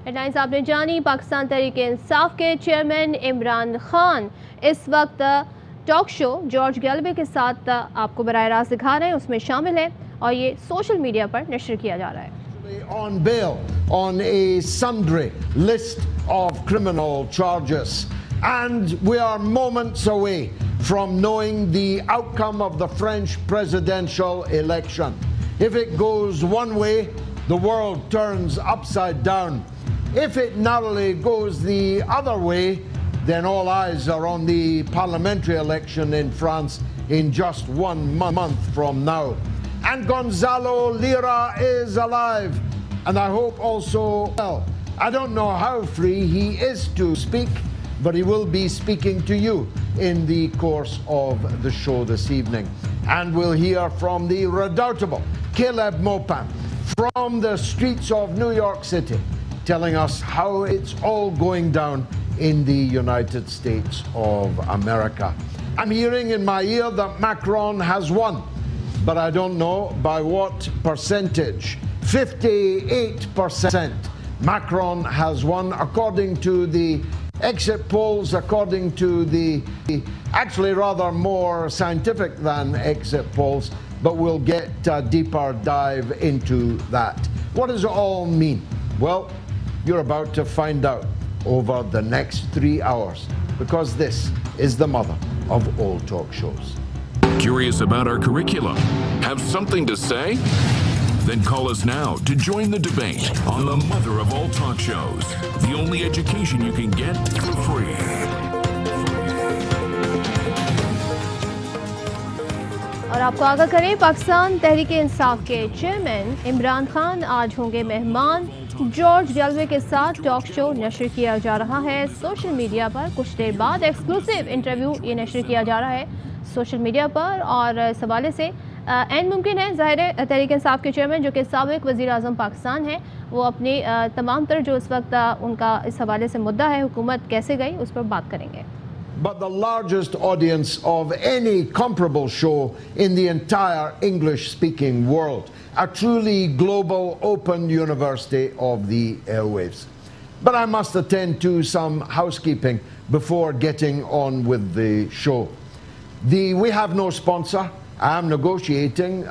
Headlines आपने जानी। पाकिस्तान तहरीक-ए-इंसाफ के चेयरमैन इमरान खान इस वक्त टॉक शो जॉर्ज गैलवे के साथ आपको बराह रास्त दिखा रहे हैं, उसमें शामिल है और ये सोशल मीडिया पर नशर किया जा रहा है। On bail on a sundry list of criminal charges, and we are moments away from knowing the outcome of the French presidential election. If it goes one way, the world turns upside down. If it narrowly goes the other way, then all eyes are on the parliamentary election in France in just 1 month from now. And Gonzalo Lira is alive, and I hope also well. I don't know how free he is to speak, but he will be speaking to you in the course of the show this evening. And we'll hear from the redoubtable Caleb Mopan from the streets of New York City, telling us how it's all going down in the United States of America. I'm hearing in my ear that Macron has won, but I don't know by what percentage. 58% Macron has won, according to the exit polls, according to the actually rather more scientific than exit polls, but we'll get a deeper dive into that. What does it all mean? Well, you're about to find out over the next 3 hours, because this is the mother of all talk shows. Curious about our curriculum? Have something to say? Then call us now to join the debate on the mother of all talk shows. The only education you can get for free. और आपको आगाह करें, पाकिस्तान तहरीक-ए-इंसाफ के chairman Imran Khan आज होंगे मेहमान। George Galloway के साथ टॉक शो नशर किया जा रहा है सोशल मीडिया पर। कुछ देर बाद एक्सक्लूसिव इंटरव्यू ये नशर किया जा रहा है सोशल मीडिया पर, और इस हवाले से एन मुमकिन है, ज़ाहिर है, तहरीक-ए-इंसाफ के चेयरमैन जो कि साबिक़ वज़ीर-ए-आज़म पाकिस्तान है, वो अपनी तमाम तरह जो इस वक्त उनका इस हवाले से मुद्दा है, हुकूमत कैसे गई, उस पर बात करेंगे। But the largest audience of any comparable show in the entire English-speaking world, a truly global open university of the airwaves. But I must attend to some housekeeping before getting on with the show. We have no sponsor. I am negotiating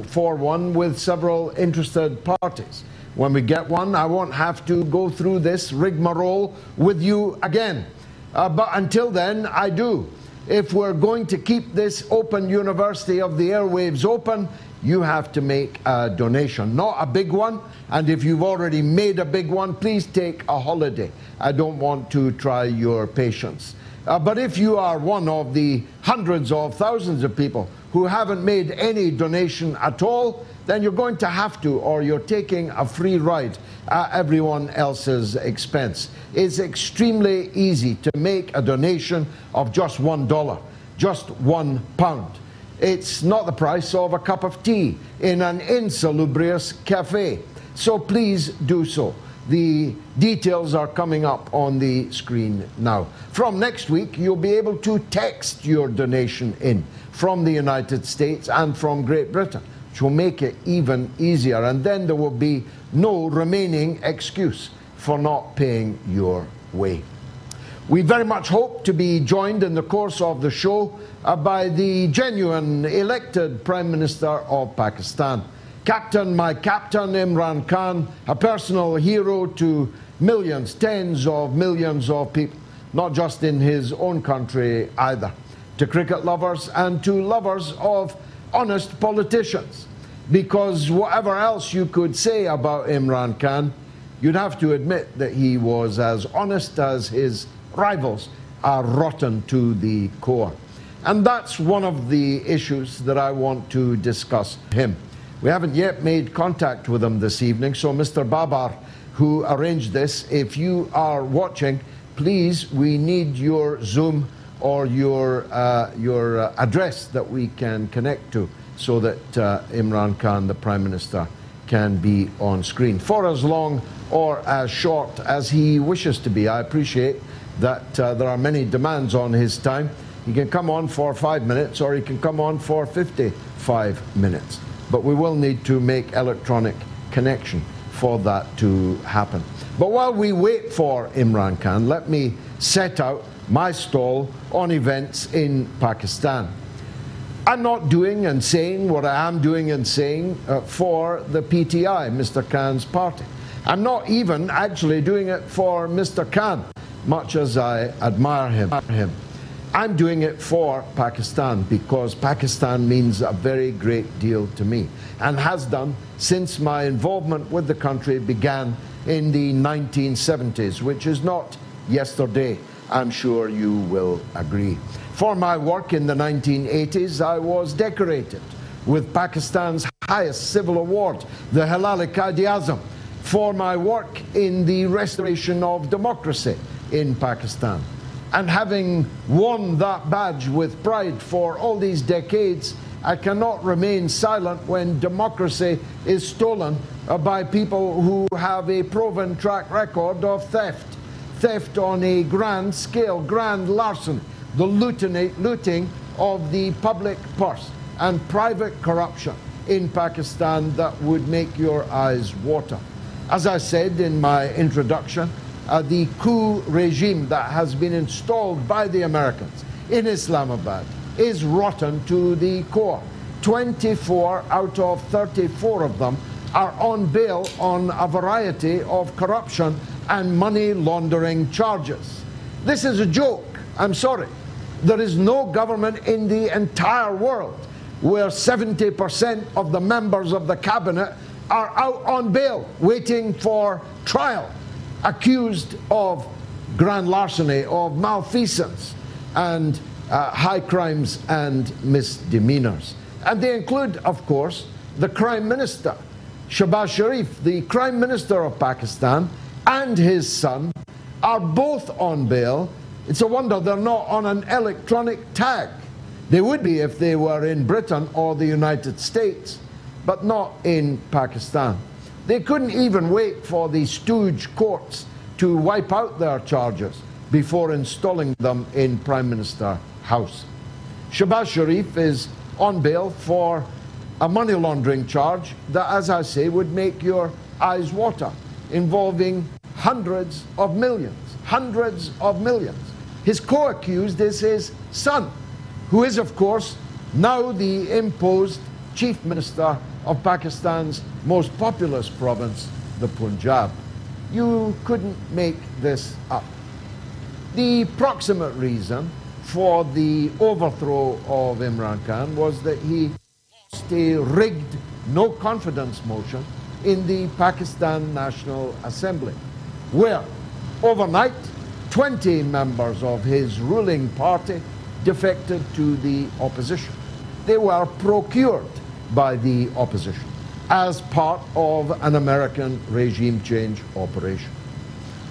for one with several interested parties. When we get one, I won't have to go through this rigmarole with you again. But until then, I do. If we're going to keep this open university of the airwaves open, you have to make a donation, not a big one. And if you've already made a big one, please take a holiday. I don't want to try your patience. But if you are one of the hundreds of thousands of people who haven't made any donation at all, then you're going to have to, or you're taking a free ride at everyone else's expense. It's extremely easy to make a donation of just $1, just £1. It's not the price of a cup of tea in an insalubrious cafe. So please do so. The details are coming up on the screen now. From next week, you'll be able to text your donation in from the United States and from Great Britain, which will make it even easier. And then there will be no remaining excuse for not paying your way. We very much hope to be joined in the course of the show by the genuine elected Prime Minister of Pakistan. My captain, Imran Khan, a personal hero to millions, tens of millions of people, not just in his own country either, to cricket lovers and to lovers of honest politicians. Because whatever else you could say about Imran Khan, you'd have to admit that he was as honest as his rivals are rotten to the core. And that's one of the issues that I want to discuss with him. We haven't yet made contact with him this evening, so Mr. Babar, who arranged this, if you are watching, please, we need your Zoom or your address that we can connect to, so that Imran Khan, the Prime Minister, can be on screen for as long or as short as he wishes to be. I appreciate that there are many demands on his time. He can come on for 5 minutes or he can come on for 55 minutes. But we will need to make electronic connection for that to happen. But while we wait for Imran Khan, let me set out my stall on events in Pakistan. I'm not doing and saying what I am doing and saying for the PTI, Mr. Khan's party. I'm not even actually doing it for Mr. Khan, much as I admire him. I'm doing it for Pakistan because Pakistan means a very great deal to me and has done since my involvement with the country began in the 1970s, which is not yesterday, I'm sure you will agree. For my work in the 1980s, I was decorated with Pakistan's highest civil award, the Hilal-e-Quaid-e-Azam, for my work in the restoration of democracy in Pakistan. And having won that badge with pride for all these decades, I cannot remain silent when democracy is stolen by people who have a proven track record of theft. Theft on a grand scale, grand larceny, the looting of the public purse and private corruption in Pakistan that would make your eyes water. As I said in my introduction, the coup regime that has been installed by the Americans in Islamabad is rotten to the core. 24 out of 34 of them are on bail on a variety of corruption and money laundering charges. This is a joke. I'm sorry. There is no government in the entire world where 70% of the members of the cabinet are out on bail waiting for trial, accused of grand larceny, of malfeasance, and high crimes and misdemeanors. And they include, of course, the Prime Minister. Shehbaz Sharif, the Prime Minister of Pakistan, and his son are both on bail. It's a wonder they're not on an electronic tag. They would be if they were in Britain or the United States, but not in Pakistan. They couldn't even wait for the stooge courts to wipe out their charges before installing them in Prime Minister House. Shehbaz Sharif is on bail for a money laundering charge that, as I say, would make your eyes water, involving hundreds of millions, hundreds of millions. His co-accused is his son, who is, of course, now the imposed Chief Minister of Pakistan's most populous province, the Punjab. You couldn't make this up. The proximate reason for the overthrow of Imran Khan was that he lost a rigged no confidence motion in the Pakistan National Assembly, where overnight 20 members of his ruling party defected to the opposition. They were procured by the opposition as part of an American regime change operation.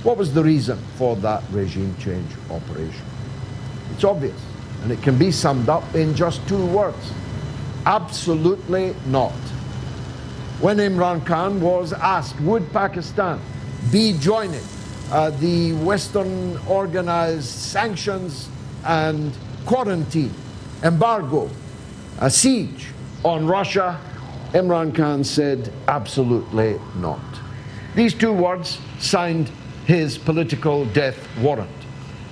What was the reason for that regime change operation? It's obvious, and it can be summed up in just 2 words. Absolutely not. When Imran Khan was asked, would Pakistan be joining the Western organized sanctions and quarantine, embargo, a siege on Russia, Imran Khan said, absolutely not. These 2 words signed his political death warrant.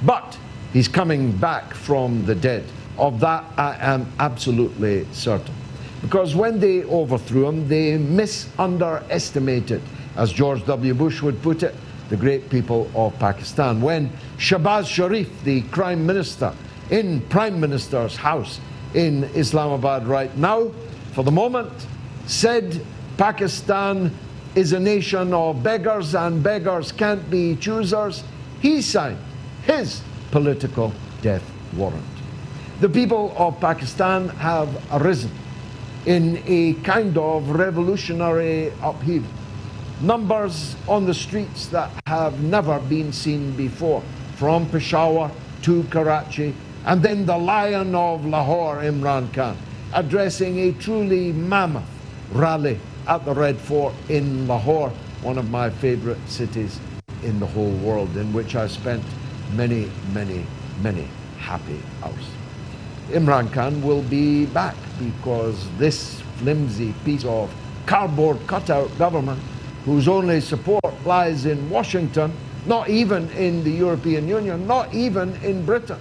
But he's coming back from the dead. Of that, I am absolutely certain. Because when they overthrew him, they misunderestimated, as George W. Bush would put it, the great people of Pakistan. When Shehbaz Sharif, the Prime Minister, in Prime Minister's house in Islamabad right now, for the moment, said Pakistan is a nation of beggars and beggars can't be choosers, he signed his political death warrant. The people of Pakistan have arisen in a kind of revolutionary upheaval. Numbers on the streets that have never been seen before, from Peshawar to Karachi, and then the Lion of Lahore, Imran Khan, addressing a truly mammoth rally at the Red Fort in Lahore, one of my favorite cities in the whole world, in which I spent many, many, many happy hours. Imran Khan will be back because this flimsy piece of cardboard cutout government whose only support lies in Washington, not even in the European Union, not even in Britain.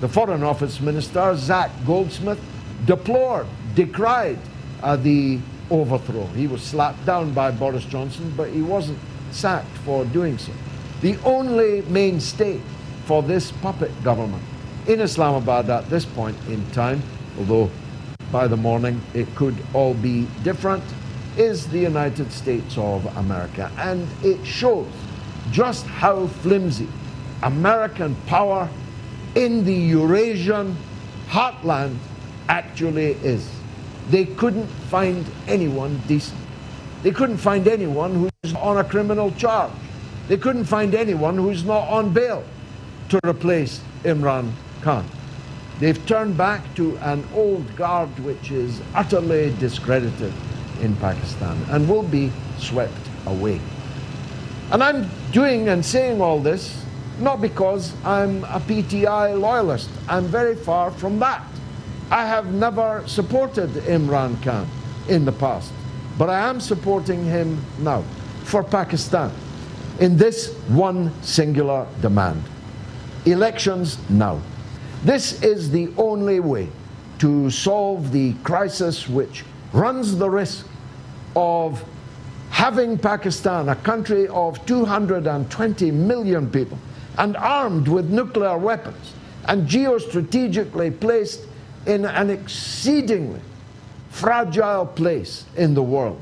The Foreign Office Minister, Zach Goldsmith, deplored, decried the overthrow. He was slapped down by Boris Johnson, but he wasn't sacked for doing so. The only mainstay for this puppet government in Islamabad at this point in time, although by the morning it could all be different, is the United States of America. And it shows just how flimsy American power in the Eurasian heartland actually is. They couldn't find anyone decent. They couldn't find anyone who's on a criminal charge. They couldn't find anyone who's not on bail to replace Imran Khan. They've turned back to an old guard which is utterly discredited in Pakistan and will be swept away. And I'm doing and saying all this not because I'm a PTI loyalist. I'm very far from that. I have never supported Imran Khan in the past, but I am supporting him now for Pakistan in this one singular demand. Elections now. This is the only way to solve the crisis which runs the risk of having Pakistan, a country of 220 million people, and armed with nuclear weapons, and geostrategically placed in an exceedingly fragile place in the world.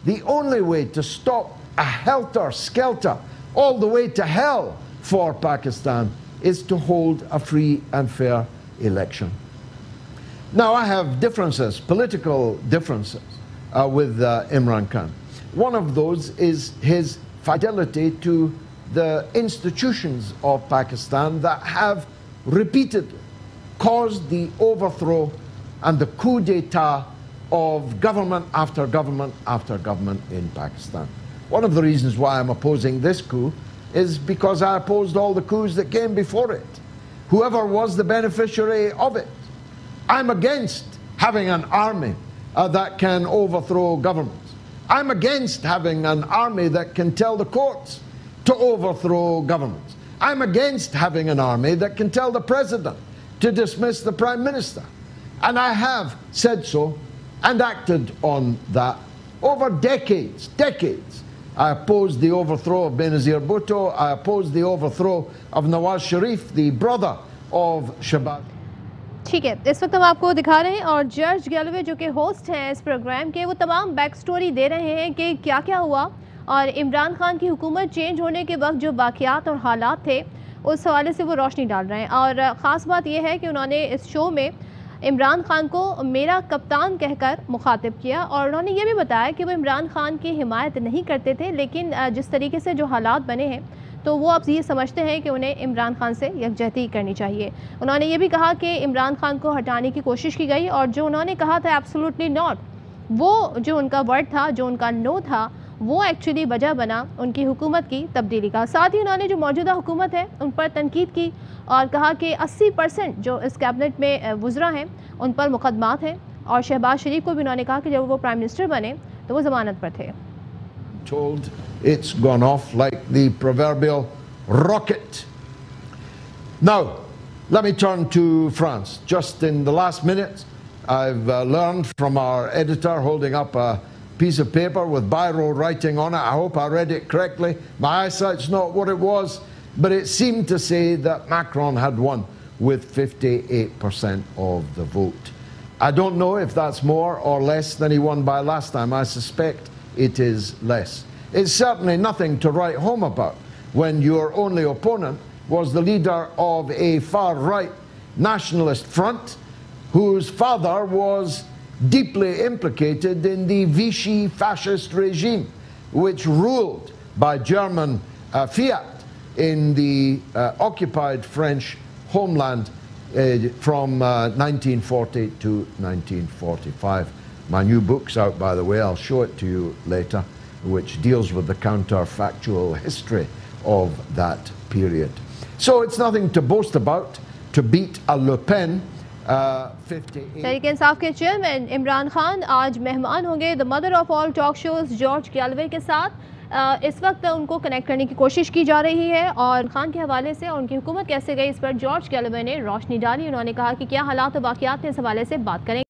The only way to stop a helter-skelter all the way to hell for Pakistan is to hold a free and fair election. Now, I have differences, political differences, with Imran Khan. One of those is his fidelity to the institutions of Pakistan that have repeatedly caused the overthrow and the coup d'etat of government after government after government in Pakistan. One of the reasons why I'm opposing this coup is because I opposed all the coups that came before it, whoever was the beneficiary of it. I'm against having an army that can overthrow governments. I'm against having an army that can tell the courts to overthrow governments. I'm against having an army that can tell the president to dismiss the prime minister. And I have said so and acted on that over decades. I opposed the overthrow of Benazir Bhutto. I opposed the overthrow of Nawaz Sharif, the brother of Shehbaz. ठीक है, इस वक्त हम आपको दिखा रहे हैं और जॉर्ज गैलोवे जो कि होस्ट हैं इस प्रोग्राम के, वो तमाम बैक स्टोरी दे रहे हैं कि क्या क्या हुआ और इमरान खान की हुकूमत चेंज होने के वक्त जो वाक़यात और हालात थे उस हवाले से वो रोशनी डाल रहे हैं। और ख़ास बात यह है कि उन्होंने इस शो में इमरान खान को मेरा कप्तान कहकर मुखातिब किया और उन्होंने ये भी बताया कि वो इमरान खान की हिमायत नहीं करते थे, लेकिन जिस तरीके से जो हालात बने हैं तो वो अब ये समझते हैं कि उन्हें इमरान खान से यकजहती करनी चाहिए। उन्होंने ये भी कहा कि इमरान खान को हटाने की कोशिश की गई और जो उन्होंने कहा था एब्सोल्युटली नॉट, वो जो उनका वर्ड था, जो उनका नो था, वो एक्चुअली वजह बना उनकी हुकूमत की तब्दीली का। साथ ही उन्होंने जो मौजूदा हुकूमत है उन पर तनकीद की और कहा कि 80% जो इस कैबिनेट में वुज़रा हैं उन पर मुकदमात हैं और शहबाज शरीफ को भी उन्होंने कहा कि जब वो प्राइम मिनिस्टर बने तो वो ज़मानत पर थे। Told it's gone off like the proverbial rocket. Now, let me turn to France. Just in the last minute, I've learned from our editor holding up a piece of paper with biro writing on it. I hope I read it correctly. My eyesight's not what it was, but it seemed to say that Macron had won with 58% of the vote. I don't know if that's more or less than he won by last time. I suspect it is less. It's certainly nothing to write home about when your only opponent was the leader of a far-right nationalist front whose father was deeply implicated in the Vichy fascist regime, which ruled by German fiat in the occupied French homeland from 1940 to 1945. My new book's out, by the way, I'll show it to you later, which deals with the counterfactual history of that period. So it's nothing to boast about to beat a Le Pen Tehreek Insaf के chairman Imran Khan आज मेहमान होंगे the mother of all talk shows George Galloway के साथ। इस वक्त उनको connect करने की कोशिश की जा रही है और खान के हवाले से और उनकी हुकूमत कैसे गई इस पर जॉर्ज गैलवे ने रोशनी डाली। उन्होंने कहा कि क्या हालात और वाक़यात हैं, इस हवाले से बात करेंगे।